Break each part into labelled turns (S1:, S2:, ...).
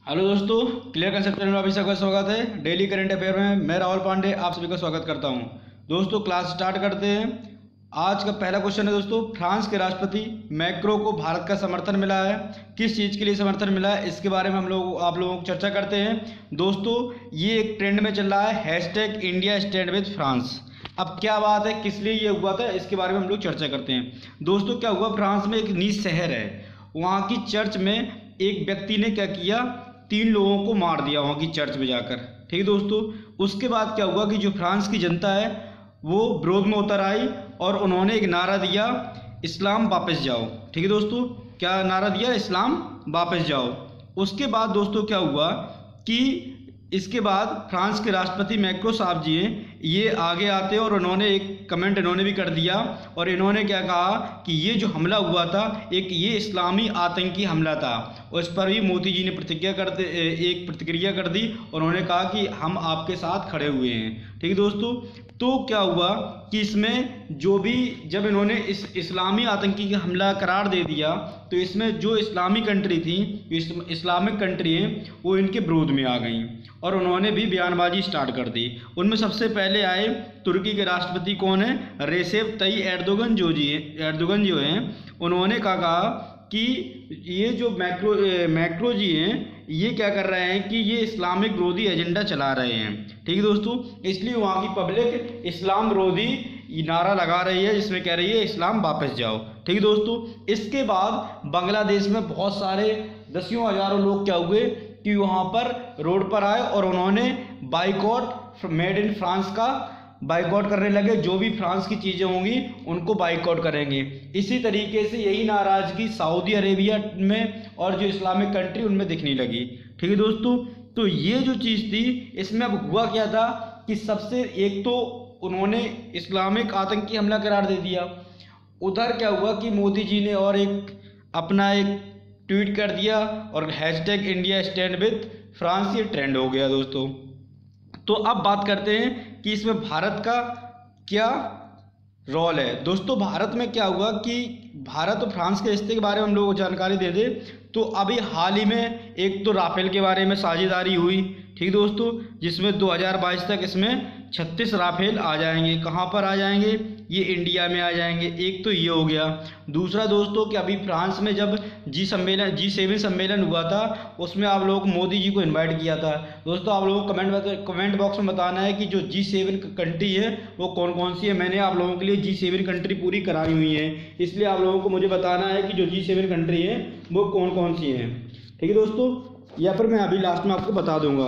S1: Hello दोस्तों, clear concept channel में आप सबका स्वागत है। डेली करंट अफेयर में मैं राहुल पांडे आप सभी का स्वागत करता हूं। दोस्तों क्लास स्टार्ट करते हैं। आज का पहला क्वेश्चन है दोस्तों, फ्रांस के राष्ट्रपति मैक्रो को भारत का समर्थन मिला है। किस चीज़ के लिए समर्थन मिला है, इसके बारे में आप लोगों को चर्चा करते हैं। दोस्तों ये एक ट्रेंड में चल रहा है, hashtag India stand with France. अब क्या बात है, किस लिए ये हुआ था, इसके बारे में हम लोग चर्चा करते हैं। दोस्तों क्या हुआ, फ्रांस में एक नीच शहर है, वहाँ की चर्च में एक व्यक्ति ने क्या किया, 3 लोगों को मार दिया वहाँ की चर्च में जाकर। ठीक है दोस्तों, उसके बाद क्या हुआ कि जो फ्रांस की जनता है वो विरोध में उतर आई और उन्होंने एक नारा दिया, इस्लाम वापस जाओ। ठीक है दोस्तों, क्या नारा दिया, इस्लाम वापस जाओ। उसके बाद दोस्तों क्या हुआ कि इसके बाद फ्रांस के राष्ट्रपति मैक्रो साहब जी हैं, ये आगे आते हैं और उन्होंने एक कमेंट इन्होंने भी कर दिया और इन्होंने क्या कहा कि ये जो हमला हुआ था ये इस्लामी आतंकी हमला था। उस पर भी मोदी जी ने एक प्रतिक्रिया कर दी और उन्होंने कहा कि हम आपके साथ खड़े हुए हैं। ठीक है दोस्तों, तो क्या हुआ कि इसमें जो भी जब इन्होंने इस इस्लामी आतंकी का हमला करार दे दिया तो इसमें जो इस्लामी कंट्री थी, इस्लामिक कंट्री हैं, वो इनके विरोध में आ गई और उन्होंने भी बयानबाजी स्टार्ट कर दी। उनमें सबसे पहले आए तुर्की के राष्ट्रपति कौन है, रेसेप तय्यिप एर्दोगन जो हैं, उन्होंने कहा कि ये जो मैक्रो जी हैं ये क्या कर रहे हैं कि ये इस्लामिक विरोधी एजेंडा चला रहे हैं। ठीक है दोस्तों, इसलिए वहाँ की पब्लिक इस्लाम विरोधी नारा लगा रही है जिसमें कह रही है इस्लाम वापस जाओ। ठीक है दोस्तों, इसके बाद बांग्लादेश में बहुत सारे दसियों हजारों लोग क्या हुए कि वहाँ पर रोड पर आए और उन्होंने बाइकआउट मेड इन फ्रांस का बाइकआउट करने लगे। जो भी फ्रांस की चीज़ें होंगी उनको बाइकआउट करेंगे। इसी तरीके से यही नाराज़गी सऊदी अरेबिया में और जो इस्लामिक कंट्री उनमें दिखने लगी। ठीक है दोस्तों, तो ये जो चीज़ थी इसमें अब हुआ क्या था कि सबसे एक तो उन्होंने इस्लामिक आतंकी हमला करार दे दिया, उधर क्या हुआ कि मोदी जी ने और अपना एक ट्वीट कर दिया और hashtag India stand with France ये ट्रेंड हो गया दोस्तों। तो अब बात करते हैं कि इसमें भारत का क्या रोल है। दोस्तों भारत में क्या हुआ कि भारत और फ्रांस के रिश्ते के बारे में हम लोगों को जानकारी दे दे तो अभी हाल ही में एक तो राफेल के बारे में साझेदारी हुई। ठीक दोस्तों, जिसमें 2022 तक इसमें 36 राफेल आ जाएंगे। कहाँ पर आ जाएंगे, ये इंडिया में आ जाएंगे। एक तो ये हो गया। दूसरा दोस्तों कि अभी फ्रांस में जब G7 सम्मेलन हुआ था उसमें आप लोगों को मोदी जी को इनवाइट किया था। दोस्तों आप लोगों को कमेंट बॉक्स में बताना है कि जो G7 कंट्री है वो कौन कौन सी है। मैंने आप लोगों के लिए G7 कंट्री पूरी कराई हुई है, इसलिए आप लोगों को मुझे बताना है कि जो G7 कंट्री है वो कौन कौन सी हैं। ठीक है दोस्तों, या फिर मैं अभी लास्ट में आपको बता दूंगा।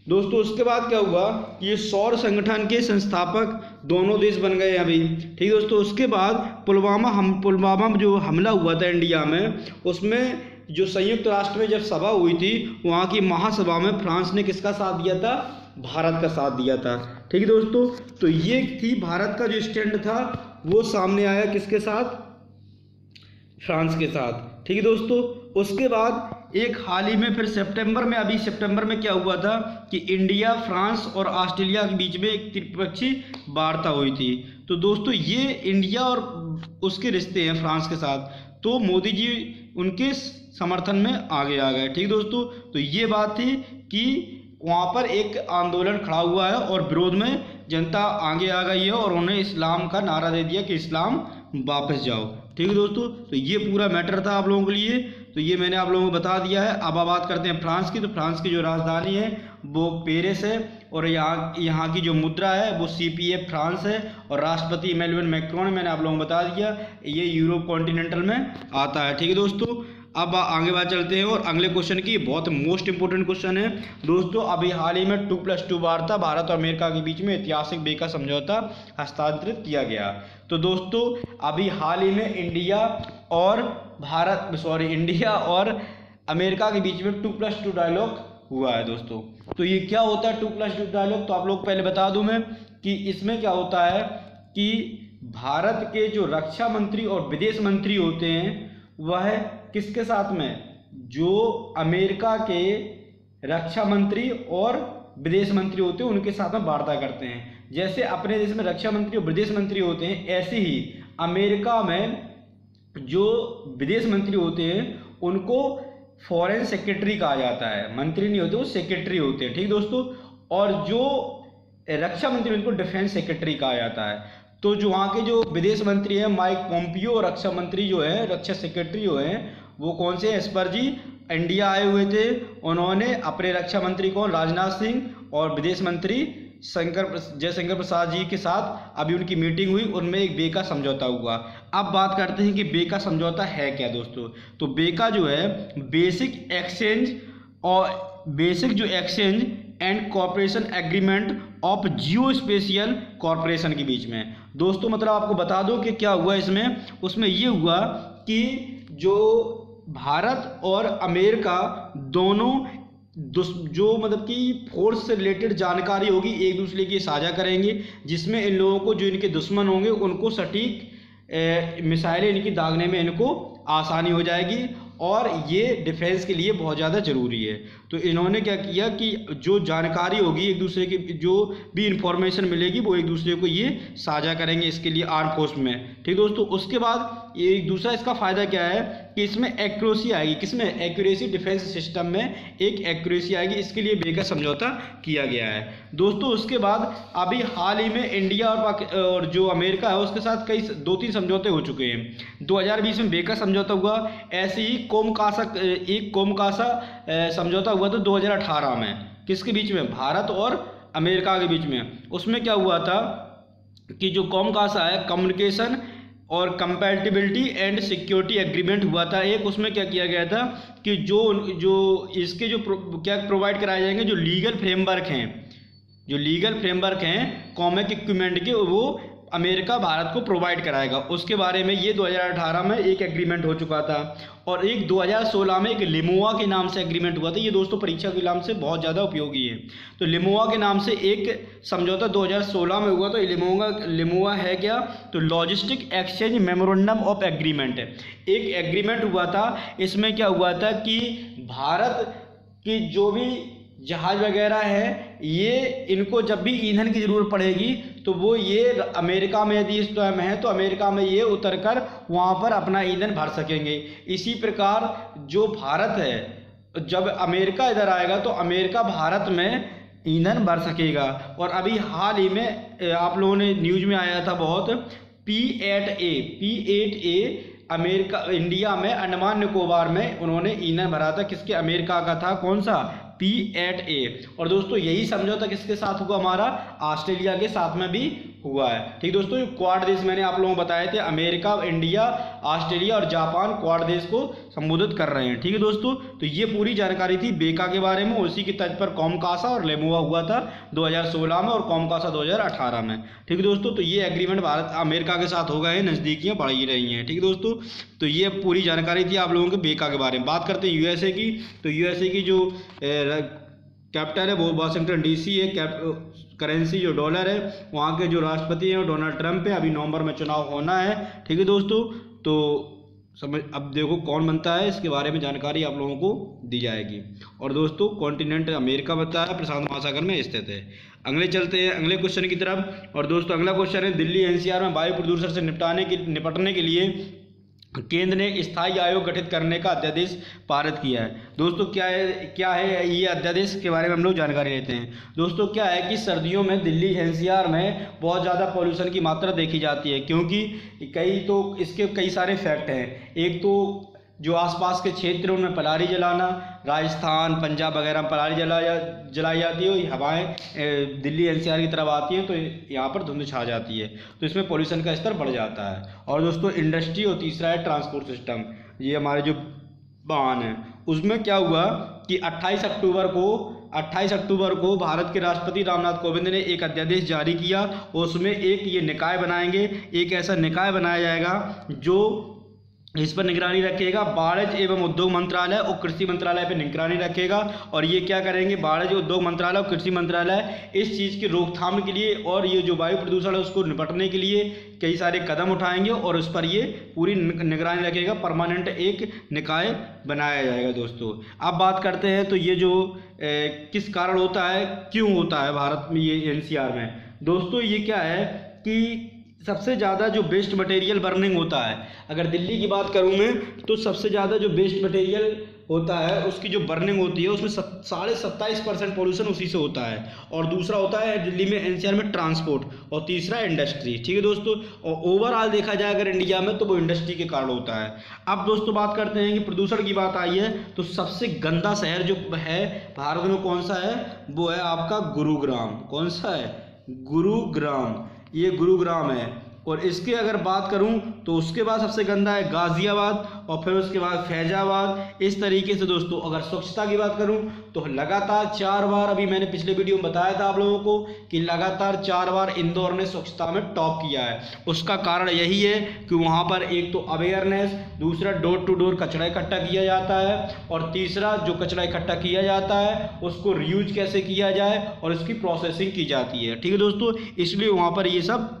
S1: दोस्तों उसके बाद क्या हुआ, ये सौर संगठन के संस्थापक दोनों देश बन गए अभी। ठीक है दोस्तों, उसके बाद पुलवामा में जो हमला हुआ था इंडिया में, उसमें जो संयुक्त राष्ट्र में जब सभा हुई थी वहाँ की महासभा में फ्रांस ने किसका साथ दिया था, भारत का साथ दिया था। ठीक है दोस्तों, तो ये थी भारत का जो स्टैंड था वो सामने आया किसके साथ, फ्रांस के साथ। ठीक है दोस्तों, उसके बाद एक हाल ही में फिर सितंबर में क्या हुआ था कि इंडिया, फ्रांस और ऑस्ट्रेलिया के बीच में एक त्रिपक्षीय वार्ता हुई थी। तो दोस्तों ये इंडिया और उसके रिश्ते हैं फ्रांस के साथ, तो मोदी जी उनके समर्थन में आगे आ गए। ठीक दोस्तों, तो ये बात थी कि वहाँ पर एक आंदोलन खड़ा हुआ है और विरोध में जनता आगे आ गई है और उन्हें इस्लाम का नारा दे दिया कि इस्लाम वापस जाओ। ठीक है दोस्तों, तो ये पूरा मैटर था आप लोगों के लिए, तो ये मैंने आप लोगों को बता दिया है। अब बात करते हैं फ्रांस की। तो फ्रांस की जो राजधानी है वो पेरिस है और यहाँ की जो मुद्रा है वो CFA फ्रांस है और राष्ट्रपति इमैनुअल मैक्रोन, मैंने आप लोगों को बता दिया, ये यूरोप कॉन्टिनेंटल में आता है। ठीक है दोस्तों, अब आगे बात चलते हैं और अगले क्वेश्चन की। बहुत मोस्ट इंपोर्टेंट क्वेश्चन है दोस्तों। अभी हाल ही में 2+2 वार्ता भारत और अमेरिका के बीच में ऐतिहासिक बेका समझौता हस्तांतरित किया गया। तो दोस्तों अभी हाल ही में इंडिया और अमेरिका के बीच में 2+2 डायलॉग हुआ है दोस्तों। तो ये क्या होता है 2+2 डायलॉग, तो आप लोग पहले बता दूं मैं कि इसमें क्या होता है कि भारत के जो रक्षा मंत्री और विदेश मंत्री होते हैं वह किसके साथ में, जो अमेरिका के रक्षा मंत्री और विदेश मंत्री होते हैं उनके साथ में वार्ता करते हैं। जैसे अपने देश में रक्षा मंत्री और विदेश मंत्री होते हैं, ऐसे ही अमेरिका में जो विदेश मंत्री होते हैं उनको फॉरेन सेक्रेटरी कहा जाता है, मंत्री नहीं होते वो सेक्रेटरी होते हैं, ठीक दोस्तों। और जो रक्षा मंत्री उनको डिफेंस सेक्रेटरी कहा जाता है। तो जो वहाँ के जो विदेश मंत्री हैं माइक पोम्पियो, और रक्षा मंत्री जो है रक्षा सेक्रेटरी जो हैं वो कौन से हैं, एस्पर जी इंडिया आए हुए थे। उन्होंने अपने रक्षा मंत्री को राजनाथ सिंह और विदेश मंत्री जयशंकर प्रसाद जी के साथ अभी उनकी मीटिंग हुई, उनमें एक बेका समझौता हुआ। अब बात करते हैं कि बेका समझौता है क्या दोस्तों। तो बेका जो है basic exchange and corporation agreement of geospatial corporation के बीच में दोस्तों। मतलब आपको बता दो कि क्या हुआ इसमें, उसमें ये हुआ कि जो भारत और अमेरिका दोनों जो मतलब कि फोर्स से रिलेटेड जानकारी होगी एक दूसरे की साझा करेंगे, जिसमें इन लोगों को जो इनके दुश्मन होंगे उनको सटीक मिसाइलें इनकी दागने में इनको आसानी हो जाएगी, और ये डिफेंस के लिए बहुत ज़्यादा ज़रूरी है। तो इन्होंने क्या किया कि जो जानकारी होगी एक दूसरे की, जो भी इंफॉर्मेशन मिलेगी वो एक दूसरे को ये साझा करेंगे इसके लिए आर्म फोर्स में, ठीक दोस्तों। उसके बाद एक दूसरा इसका फ़ायदा क्या है कि इसमें एक्यूरेसी आएगी, किसमें एक्यूरेसी, डिफेंस सिस्टम में एक एक्यूरेसी आएगी, इसके लिए बेका समझौता किया गया है दोस्तों। उसके बाद अभी हाल ही में इंडिया और जो अमेरिका है उसके साथ कई 2-3 समझौते हो चुके हैं। 2020 में बेका समझौता हुआ, ऐसे ही कोमकासा समझौता हुआ था 2018 में, किसके बीच में, भारत और अमेरिका के बीच में। उसमें क्या हुआ था कि जो कोमकासा है कम्युनिकेशन और कंपैटिबिलिटी एंड सिक्योरिटी एग्रीमेंट हुआ था एक, उसमें क्या किया गया था कि जो इसके जो क्या प्रोवाइड कराए जाएंगे, जो लीगल फ्रेमवर्क हैं कॉमिक इक्विपमेंट के, वो अमेरिका भारत को प्रोवाइड कराएगा। उसके बारे में ये 2018 में एक एग्रीमेंट हो चुका था, और एक 2016 में एक लिमोआ के नाम से एग्रीमेंट हुआ था। ये दोस्तों परीक्षा के नाम से बहुत ज़्यादा उपयोगी है। तो लिमोआ के नाम से एक समझौता 2016 में हुआ। तो लिमोआ है क्या, तो logistic exchange memorandum of agreement है, एक एग्रीमेंट हुआ था। इसमें क्या हुआ था कि भारत की जो भी जहाज वगैरह है ये इनको जब भी ईंधन की ज़रूरत पड़ेगी तो वो ये अमेरिका में यदि इस टाइम है तो अमेरिका में ये उतरकर वहाँ पर अपना ईंधन भर सकेंगे। इसी प्रकार जो भारत है जब अमेरिका इधर आएगा तो अमेरिका भारत में ईंधन भर सकेगा। और अभी हाल ही में आप लोगों ने न्यूज़ में आया था बहुत, P8A अमेरिका इंडिया में अंडमान निकोबार में उन्होंने ईंधन भरा था, किसके, अमेरिका का था, कौन सा, P8A। और दोस्तों यही समझौता किसके साथ हुआ, हमारा ऑस्ट्रेलिया के साथ में भी हुआ है, ठीक दोस्तों। ये क्वाड देश मैंने आप लोगों को बताए थे, अमेरिका, इंडिया, ऑस्ट्रेलिया और जापान क्वाड देश को संबोधित कर रहे हैं, ठीक है दोस्तों। तो ये पूरी जानकारी थी बेका के बारे में। उसी की तर्ज पर कोमकासा और लेमुआ हुआ था 2016 में और कोमकासा 2018 में, ठीक है दोस्तों। तो ये एग्रीमेंट भारत अमेरिका के साथ हो गए हैं, नज़दीकियाँ बढ़ ही रही हैं, ठीक है दोस्तों। तो ये पूरी जानकारी थी आप लोगों के बेका के बारे में। बात करते हैं यूएसए की। तो यूएसए की जो कैपिटल है वो वाशिंगटन DC है, करेंसी जो डॉलर है, वहाँ के जो राष्ट्रपति हैं वो डोनाल्ड ट्रंप है। अभी नवंबर में चुनाव होना है, ठीक है दोस्तों। तो अब देखो कौन बनता है, इसके बारे में जानकारी आप लोगों को दी जाएगी। और दोस्तों कॉन्टिनेंट अमेरिका बनता है, प्रशांत महासागर में स्थित है। अगले चलते हैं अगले क्वेश्चन की तरफ। और दोस्तों अगला क्वेश्चन है, दिल्ली NCR में वायु प्रदूषण से निपटने के लिए केंद्र ने स्थायी आयोग गठित करने का अध्यादेश पारित किया है। दोस्तों क्या है ये अध्यादेश के बारे में हम लोग जानकारी लेते हैं। दोस्तों क्या है कि सर्दियों में दिल्ली NCR में बहुत ज़्यादा पॉल्यूशन की मात्रा देखी जाती है, क्योंकि इसके कई सारे फैक्ट हैं। एक तो जो आसपास के क्षेत्र उनमें पराली जलाना, राजस्थान, पंजाब वगैरह में पराली जलाई जाती है, हवाएं दिल्ली NCR की तरफ आती हैं तो यहाँ पर धुंध छा जाती है, तो इसमें पोल्यूशन का स्तर बढ़ जाता है। और दोस्तों इंडस्ट्री और तीसरा है ट्रांसपोर्ट सिस्टम। ये हमारे जो वाहन है उसमें क्या हुआ कि 28 अक्टूबर को भारत के राष्ट्रपति रामनाथ कोविंद ने एक अध्यादेश जारी किया। उसमें एक ये निकाय बनाएंगे, एक ऐसा निकाय बनाया जाएगा जो इस पर निगरानी रखेगा। वाणिज्य एवं उद्योग मंत्रालय और कृषि मंत्रालय पर निगरानी रखेगा। और ये क्या करेंगे, वाणिज्य उद्योग मंत्रालय और कृषि मंत्रालय इस चीज़ की रोकथाम के लिए और ये जो वायु प्रदूषण है उसको निपटने के लिए कई सारे कदम उठाएंगे और उस पर ये पूरी निगरानी रखेगा। परमानेंट एक निकाय बनाया जाएगा दोस्तों। अब बात करते हैं तो ये जो किस कारण होता है, क्यों होता है भारत में ये NCR में। दोस्तों ये क्या है कि सबसे ज़्यादा जो वेस्ट मटेरियल बर्निंग होता है, अगर दिल्ली की बात करूँ मैं तो सबसे ज़्यादा जो वेस्ट मटेरियल होता है उसकी जो बर्निंग होती है उसमें 27.5% पोल्यूशन उसी से होता है। और दूसरा होता है दिल्ली में एनसीआर में ट्रांसपोर्ट, और तीसरा इंडस्ट्री। ठीक है दोस्तों, और ओवरऑल देखा जाए अगर इंडिया में तो वो इंडस्ट्री के कारण होता है। अब दोस्तों बात करते हैं कि प्रदूषण की बात आई है तो सबसे गंदा शहर जो है भारत में कौन सा है, वो है आपका गुरुग्राम। कौन सा है? गुरुग्राम, ये गुरुग्राम है। और इसके अगर बात करूं तो उसके बाद सबसे गंदा है गाजियाबाद, और फिर उसके बाद फैजाबाद। इस तरीके से दोस्तों अगर स्वच्छता की बात करूं तो लगातार 4 बार, अभी मैंने पिछले वीडियो में बताया था आप लोगों को कि लगातार 4 बार इंदौर ने स्वच्छता में टॉप किया है। उसका कारण यही है कि वहां पर एक तो अवेयरनेस, दूसरा डोर टू डोर कचरा इकट्ठा किया जाता है, और तीसरा जो कचरा इकट्ठा किया जाता है उसको रीयूज कैसे किया जाए और उसकी प्रोसेसिंग की जाती है। ठीक है दोस्तों, इसलिए वहाँ पर ये सब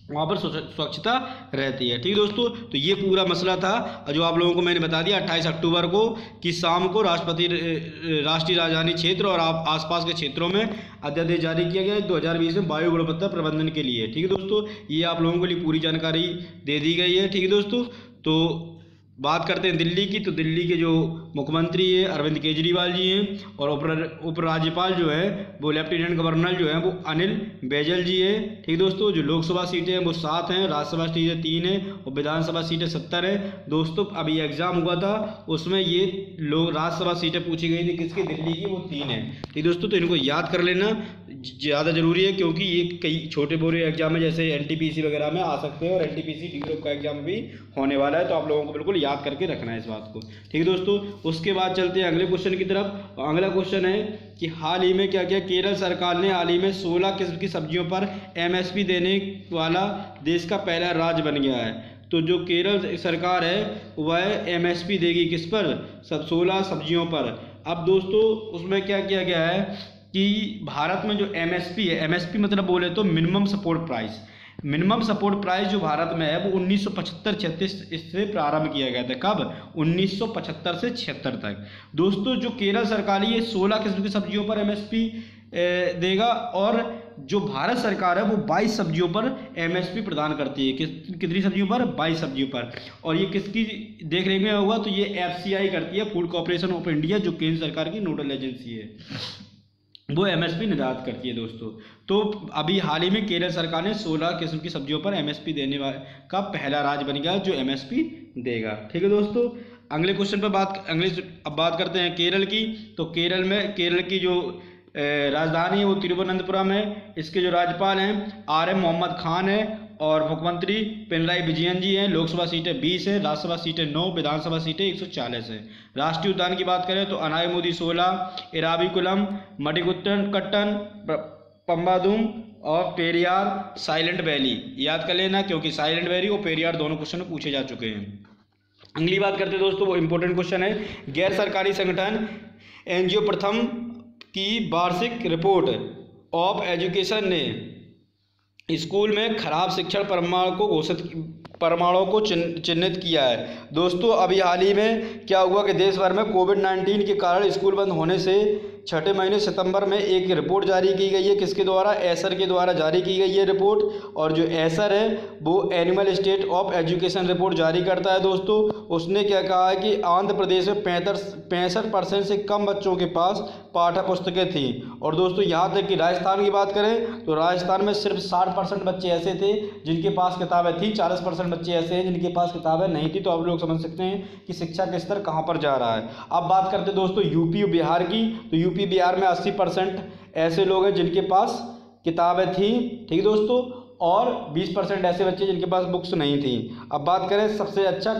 S1: वहाँ पर स्वच्छता रहती है। ठीक है दोस्तों, तो ये पूरा मसला था जो आप लोगों को मैंने बता दिया 28 अक्टूबर को कि शाम को राष्ट्रीय राजधानी क्षेत्र और आसपास के क्षेत्रों में अध्यादेश जारी किया गया है 2020 में वायु गुणवत्ता प्रबंधन के लिए। ठीक है दोस्तों, ये आप लोगों के लिए पूरी जानकारी दे दी गई है। ठीक है दोस्तों, तो बात करते हैं दिल्ली की, तो दिल्ली के जो मुख्यमंत्री है अरविंद केजरीवाल जी हैं, और उपराज्यपाल जो है वो लेफ्टिनेंट गवर्नर जो है वो अनिल बैजल जी है। ठीक दोस्तों, जो लोकसभा सीटें हैं वो 7 हैं, राज्यसभा सीटें 3 हैं और विधानसभा सीटें 70 हैं। दोस्तों अभी एग्जाम हुआ था उसमें ये राज्यसभा सीटें पूछी गई थी किसकी, दिल्ली की, वो 3 है। ठीक दोस्तों, तो इनको याद कर लेना ज़्यादा ज़रूरी है क्योंकि ये कई छोटे बोरे एग्जाम में जैसे एनटीपीसी वगैरह में आ सकते हैं, और एनटीपीसी डी ग्रुप का एग्जाम भी होने वाला है, तो आप लोगों को बिल्कुल याद करके रखना है इस बात को। ठीक है दोस्तों, उसके बाद चलते हैं अगले क्वेश्चन की तरफ। अगला क्वेश्चन है कि हाल ही में क्या किया केरल सरकार ने, हाल ही में 16 किस्म की सब्जियों पर एमएसपी देने वाला देश का पहला राज्य बन गया है। तो जो केरल सरकार है वह एमएसपी देगी किस पर, 16 सब्जियों पर। अब दोस्तों उसमें क्या किया गया है कि भारत में जो एमएसपी है, एमएसपी मतलब बोले तो minimum support price, minimum support price जो भारत में है वो 1975-76 इससे प्रारंभ किया गया था। कब? 1975 से 76 तक। दोस्तों जो केरल सरकार ये 16 किस्म की सब्जियों पर एमएसपी देगा, और जो भारत सरकार है वो 22 सब्जियों पर एमएसपी प्रदान करती है। कितनी सब्जियों पर? 22 सब्जियों पर। और ये किसकी देख रेख में होगा, तो ये एफसीआई करती है, फूड कॉर्पोरेशन ऑफ इंडिया, जो केंद्र सरकार की नोडल एजेंसी है, वो एमएसपी निर्धारित करती है दोस्तों। तो अभी हाल ही में केरल सरकार ने 16 किस्म की सब्जियों पर एमएसपी देने का पहला राज्य बन गया जो एमएसपी देगा। ठीक है दोस्तों, अगले क्वेश्चन पर अब बात करते हैं केरल की। तो केरल की जो राजधानी है वो तिरुवनंतपुरम है। इसके जो राज्यपाल हैं RM मोहम्मद खान है, और मुख्यमंत्री पिनराई विजयन जी हैं। लोकसभा सीटें 20 हैं, राज्यसभा सीटें 9, विधानसभा सीटें 140 हैं। राष्ट्रीय उद्यान की बात करें तो अनायमुदी 16, इराविकुलम, मडिकुट्टन, पम्बादुम और पेरियार, साइलेंट वैली। याद कर लेना क्योंकि साइलेंट वैली और पेरियार दोनों क्वेश्चन पूछे जा चुके हैं। अगली बात करते हैं दोस्तों, वो इंपॉर्टेंट क्वेश्चन है गैर सरकारी संगठन एनजीओ प्रथम की वार्षिक रिपोर्ट ऑफ एजुकेशन ने स्कूल में खराब शिक्षण प्रमाणों को चिन्हित किया है। दोस्तों अभी हाल ही में क्या हुआ कि देश भर में कोविड-19 के कारण स्कूल बंद होने से छठे महीने सितंबर में एक रिपोर्ट जारी की गई है। किसके द्वारा? एसर के द्वारा जारी की गई है रिपोर्ट। और जो एसर है वो annual state of education report जारी करता है दोस्तों। उसने क्या कहा है कि आंध्र प्रदेश में 65% से कम बच्चों के पास पाठ्य पुस्तकें थीं। और दोस्तों यहाँ तक कि राजस्थान की बात करें तो राजस्थान में सिर्फ 60% बच्चे ऐसे थे जिनके पास किताबें थी, 40% बच्चे ऐसे हैं जिनके पास किताबें नहीं थी। तो आप लोग समझ सकते हैं कि शिक्षा का स्तर कहाँ पर जा रहा है। अब बात करते दोस्तों यूपी और बिहार की। तो यूपी बिहार में 80% ऐसे लोग हैं जिनके पास किताबें थी, ठीक है दोस्तों, और 20% ऐसे बच्चे जिनके पास बुक्स नहीं थी। अब बात करें सबसे अच्छा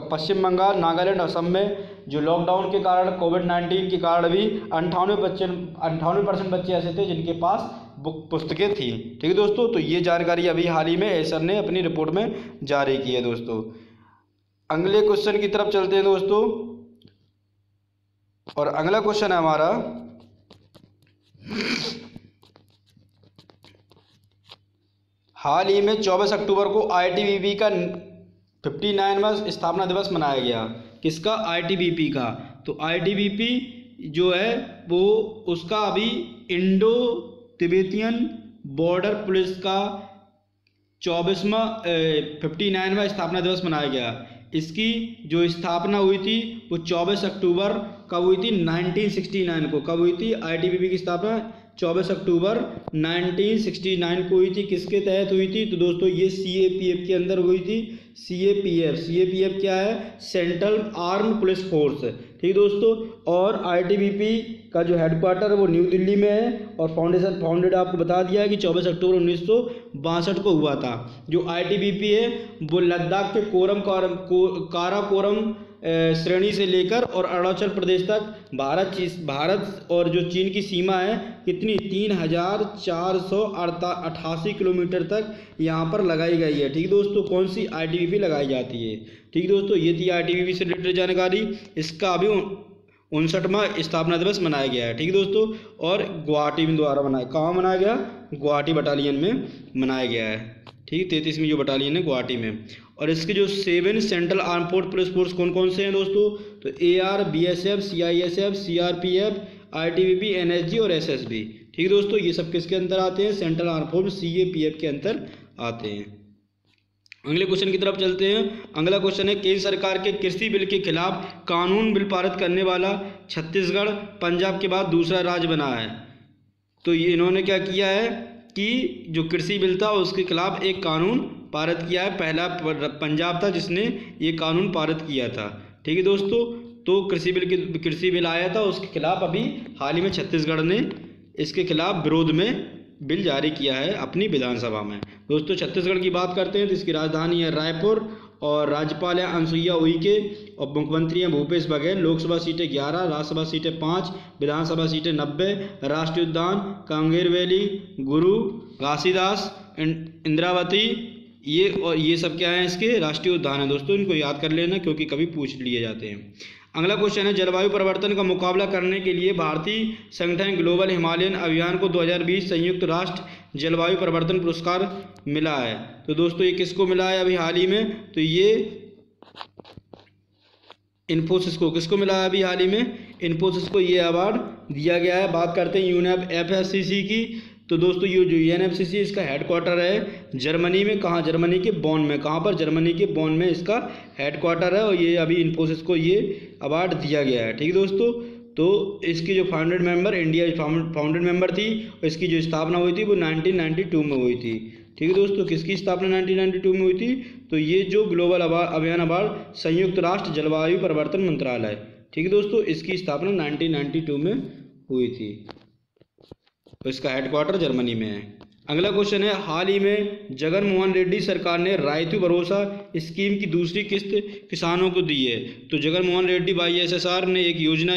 S1: पश्चिम बंगाल, नागालैंड, असम में जो लॉकडाउन के कारण कोविड-19 के कारण भी 98% बच्चे ऐसे थे जिनके पास बुक पुस्तकें थी। ठीक है दोस्तों, तो ये जानकारी अभी हाल ही में एसर ने अपनी रिपोर्ट में जारी की है दोस्तों। अगले क्वेश्चन की तरफ चलते हैं दोस्तों, और अगला क्वेश्चन है हमारा हाल ही में 24 अक्टूबर को ITBP का 59वां स्थापना दिवस मनाया गया। किसका? ITBP का। तो ITBP जो है वो उसका अभी इंडो तिब्बतियन बॉर्डर पुलिस का 59वां स्थापना दिवस मनाया गया। इसकी जो स्थापना हुई थी वो 24 अक्टूबर कब हुई थी 1969 को। कब हुई थी आईटीबीपी की स्थापना? 24 अक्टूबर 1969 को हुई थी। किसके तहत हुई थी? तो दोस्तों ये सीएपीएफ के अंदर हुई थी। सीएपीएफ क्या है? Central arm police force. ठीक दोस्तों, और आईटीबीपी का जो हेडक्वार्टर है वो न्यू दिल्ली में है, और फाउंडेड आपको बता दिया है कि 24 अक्टूबर 1962 को हुआ था। जो आईटीबीपी है वो लद्दाख के काराकोरम श्रेणी से लेकर और अरुणाचल प्रदेश तक भारत और जो चीन की सीमा है कितनी 3488 किलोमीटर तक यहाँ पर लगाई गई है। ठीक दोस्तों, कौन सी आईटीबीपी लगाई जाती है। ठीक दोस्तों, ये थी आईटीबीपी से रिलेटेड जानकारी। इसका अभी 59वां स्थापना दिवस मनाया गया है। ठीक दोस्तों, और गुवाहाटी में द्वारा मनाया, कहाँ मनाया गया? गुवाहाटी बटालियन में मनाया गया है। ठीक, 33वीं जो बटालियन है गुवाहाटी में। और इसके जो 7 सेंट्रल आर्म पुलिस फोर्स कौन कौन से हैं दोस्तों? तो AR, BSF, CISF, CRPF, ITBP, NSG और SSB। ठीक दोस्तों, ये सब किसके अंदर आते हैं? सेंट्रल आर्म फोर्स CAPF के अंदर आते हैं। अगले क्वेश्चन की तरफ चलते हैं। अगला क्वेश्चन है, केंद्र सरकार के कृषि बिल के खिलाफ कानून बिल पारित करने वाला छत्तीसगढ़ पंजाब के बाद दूसरा राज्य बना है। तो ये इन्होंने क्या किया है कि जो कृषि बिल था उसके खिलाफ एक कानून पारित किया है। पहला पंजाब था जिसने ये कानून पारित किया था। ठीक है दोस्तों, तो कृषि बिल आया था, उसके खिलाफ अभी हाल ही में छत्तीसगढ़ ने इसके खिलाफ विरोध में बिल जारी किया है अपनी विधानसभा में। दोस्तों छत्तीसगढ़ की बात करते हैं तो इसकी राजधानी है रायपुर, और राज्यपाल है अनुसुईया उइके, और मुख्यमंत्री हैं भूपेश बघेल। लोकसभा सीटें 11, राज्यसभा सीटें 5, विधानसभा सीटें 90। राष्ट्रीय उद्यान कांगेर वैली, गुरु घासीदास, इंद्रावती, ये सब क्या है? इसके राष्ट्रीय उद्यान है दोस्तों। इनको याद कर लेना क्योंकि कभी पूछ लिए जाते हैं। अगला क्वेश्चन है, जलवायु परिवर्तन का मुकाबला करने के लिए भारतीय संगठन ग्लोबल हिमालयन अभियान को 2020 संयुक्त राष्ट्र जलवायु परिवर्तन पुरस्कार मिला है। तो दोस्तों ये किसको मिला है अभी हाल ही में? तो ये इन्फोसिस को। किसको मिला है अभी हाल ही में? इन्फोसिस को ये अवार्ड दिया गया है। बात करते हैं UNFCCC की। तो दोस्तों ये जो UNFCCC इसका हेडक्वार्टर है जर्मनी में। कहाँ? जर्मनी के बॉन में। कहाँ पर? जर्मनी के बॉन में इसका हेडक्वार्टर है, और ये अभी इन्फोसिस को ये अवार्ड दिया गया है। ठीक है दोस्तों, तो इसकी जो founded member, India founded member थी, और इसकी जो स्थापना हुई थी वो 1992 में हुई थी। ठीक है दोस्तों, किसकी स्थापना 1992 में हुई थी? तो ये जो ग्लोबल अभियान अवार्ड संयुक्त राष्ट्र जलवायु परिवर्तन मंत्रालय। ठीक है दोस्तों, इसकी स्थापना 1992 में हुई थी, तो इसका हेडक्वार्टर जर्मनी में है। अगला क्वेश्चन है, हाल ही में जगन मोहन रेड्डी सरकार ने रायतु भरोसा स्कीम की दूसरी किस्त किसानों को दी है। तो जगन मोहन रेड्डी YSSR ने एक योजना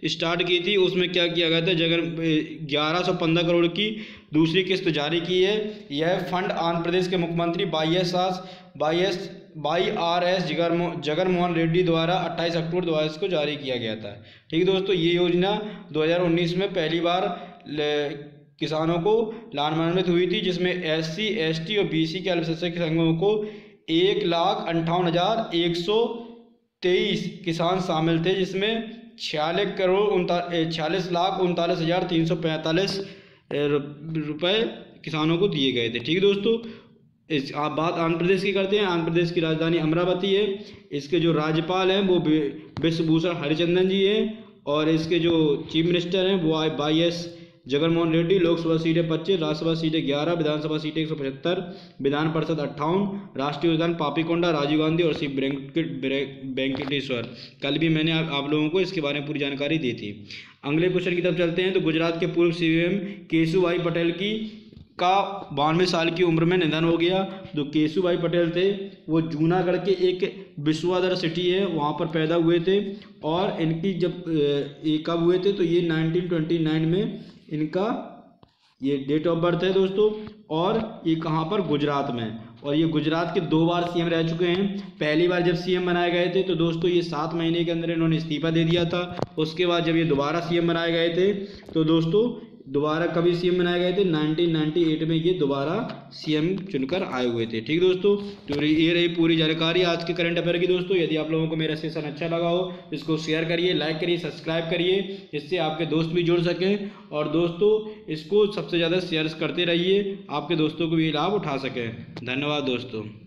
S1: स्टार्ट की थी, उसमें क्या किया गया था? 1115 करोड़ की दूसरी किस्त जारी की है। यह फंड आंध्र प्रदेश के मुख्यमंत्री YRS जगन मोहन रेड्डी द्वारा 28 अक्टूबर 2022 को जारी किया गया था। ठीक है दोस्तों, ये योजना 2019 में पहली बार किसानों को लाभान्वित हुई थी, जिसमें SC, ST और BC के अल्पसंख्यक समूहों को 1,58,123 किसान शामिल थे, जिसमें 46,39,345 रुपये किसानों को दिए गए थे। ठीक है दोस्तों, आप बात आंध्र प्रदेश की करते हैं। आंध्र प्रदेश की राजधानी अमरावती है। इसके जो राज्यपाल हैं वो विश्वभूषण हरिचंदन जी हैं, और इसके जो चीफ मिनिस्टर हैं वो YS जगन मोहन रेड्डी। लोकसभा सीटें 25, राज्यसभा सीटें 11, विधानसभा सीटें 175, विधान परिषद 58, राष्ट्रीय उद्यान पापीकोंडा, राजीव गांधी और श्री वेंकटेश्वर। कल भी मैंने आप लोगों को इसके बारे में पूरी जानकारी दी थी। अगले क्वेश्चन की तरफ चलते हैं। तो गुजरात के पूर्व CM केशुभाई पटेल का 92 साल की उम्र में निधन हो गया। जो केशुभाई पटेल थे वो जूनागढ़ के एक विश्वाधर सिटी है वहाँ पर पैदा हुए थे, और इनकी जब ये कब हुए थे? तो ये 1929 में इनका ये डेट ऑफ बर्थ है दोस्तों, और ये कहाँ पर? गुजरात में। और ये गुजरात के 2 बार CM रह चुके हैं। पहली बार जब CM बनाए गए थे तो दोस्तों ये 7 महीने के अंदर इन्होंने इस्तीफा दे दिया था। उसके बाद जब ये दोबारा CM बनाए गए थे तो दोस्तों दोबारा कभी CM बनाए गए थे? 1998 में ये दोबारा CM चुनकर आए हुए थे। ठीक दोस्तों, तो ये रही पूरी जानकारी आज के करंट अफेयर की। दोस्तों यदि आप लोगों को मेरा सेशन अच्छा लगा हो इसको शेयर करिए, लाइक करिए, सब्सक्राइब करिए, इससे आपके दोस्त भी जुड़ सकें, और दोस्तों इसको सबसे ज़्यादा शेयर करते रहिए, आपके दोस्तों को भी लाभ उठा सकें। धन्यवाद दोस्तों।